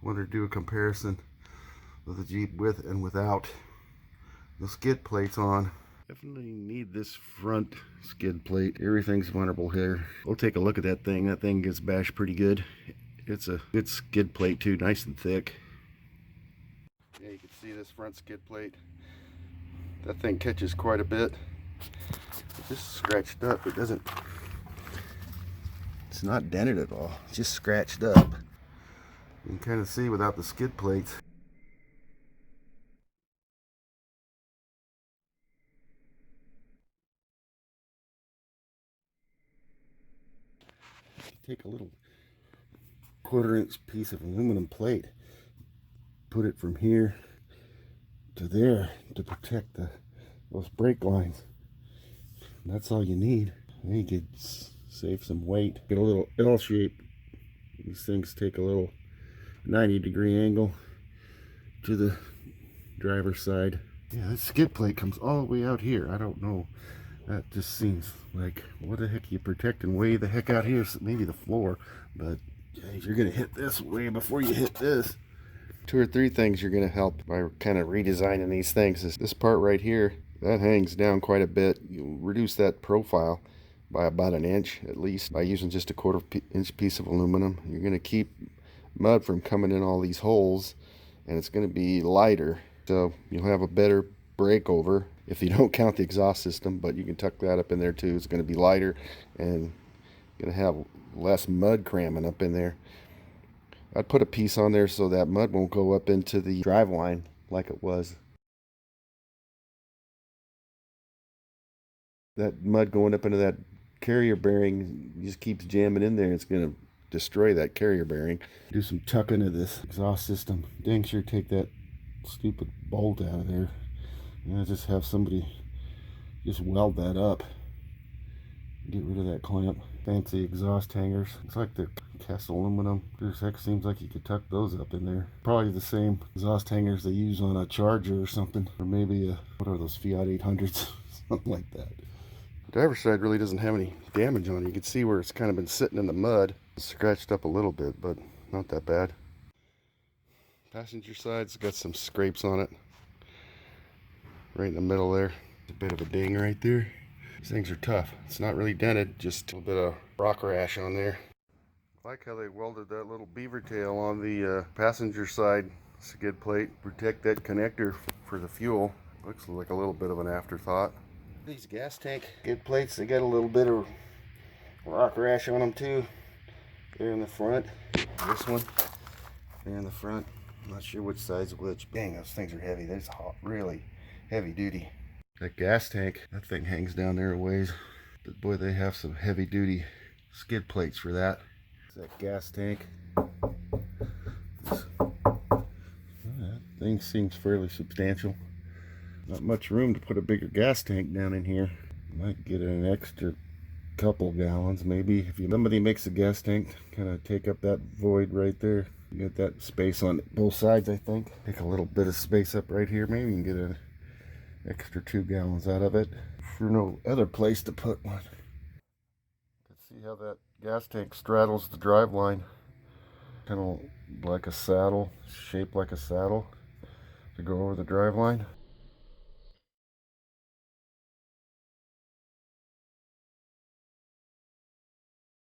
wanted to do a comparison of the Jeep with and without the skid plates on. Definitely need this front skid plate. Everything's venerable here. We'll take a look at that thing. That thing gets bashed pretty good. It's a good skid plate too, nice and thick. Yeah, you can see this front skid plate. That thing catches quite a bit. It's just scratched up. It's not dented at all. It's just scratched up. You can kind of see without the skid plates. Take a little 1/4 inch piece of aluminum plate, put it from here to there to protect those brake lines. And that's all you need. Then you could save some weight. Get a little L shape. These things take a little 90-degree angle to the driver's side. Yeah, this skid plate comes all the way out here. I don't know. That just seems like, what the heck are you protecting way the heck out here? So maybe the floor, but geez, you're gonna hit this way before you hit this. 2 or 3 things you're gonna help by kind of redesigning these things. Is this part right here, that hangs down quite a bit. You'll reduce that profile by about 1 inch at least by using just a 1/4 inch piece of aluminum. You're gonna keep mud from coming in all these holes, and it's gonna be lighter, so you'll have a better breakover if you don't count the exhaust system, but you can tuck that up in there too. It's going to be lighter and going to have less mud cramming up in there. I'd put a piece on there so that mud won't go up into the drive line like it was. That mud going up into that carrier bearing just keeps jamming in there. It's going to destroy that carrier bearing. Do some tucking of this exhaust system. Dang sure take that stupid bolt out of there. And just have somebody just weld that up. Get rid of that clamp. Fancy exhaust hangers. It's like they're cast aluminum. There's heck seems like you could tuck those up in there. Probably the same exhaust hangers they use on a Charger or something. Or maybe what are those, Fiat 800s? Something like that. The driver's side really doesn't have any damage on it. You can see where it's kind of been sitting in the mud. It's scratched up a little bit, but not that bad. Passenger side's got some scrapes on it. Right in the middle there. A bit of a ding right there. These things are tough. It's not really dented, just a little bit of rock rash on there. I like how they welded that little beaver tail on the passenger side skid plate. Protect that connector for the fuel. Looks like a little bit of an afterthought. These gas tank skid plates, they got a little bit of rock rash on them too. There in the front. This one. There in the front. I'm not sure which side's which. Dang, those things are heavy. They're hot, really heavy duty. That gas tank, that thing hangs down there a ways. But boy, they have some heavy duty skid plates for that. That gas tank. That thing seems fairly substantial. Not much room to put a bigger gas tank down in here. Might get an extra couple gallons maybe. If somebody makes a gas tank, kind of take up that void right there. You get that space on both sides, I think. Take a little bit of space up right here. Maybe you can get an extra 2 gallons out of it. For no other place to put one. You can see how that gas tank straddles the drive line. Kind of like a saddle, shaped like a saddle to go over the drive line.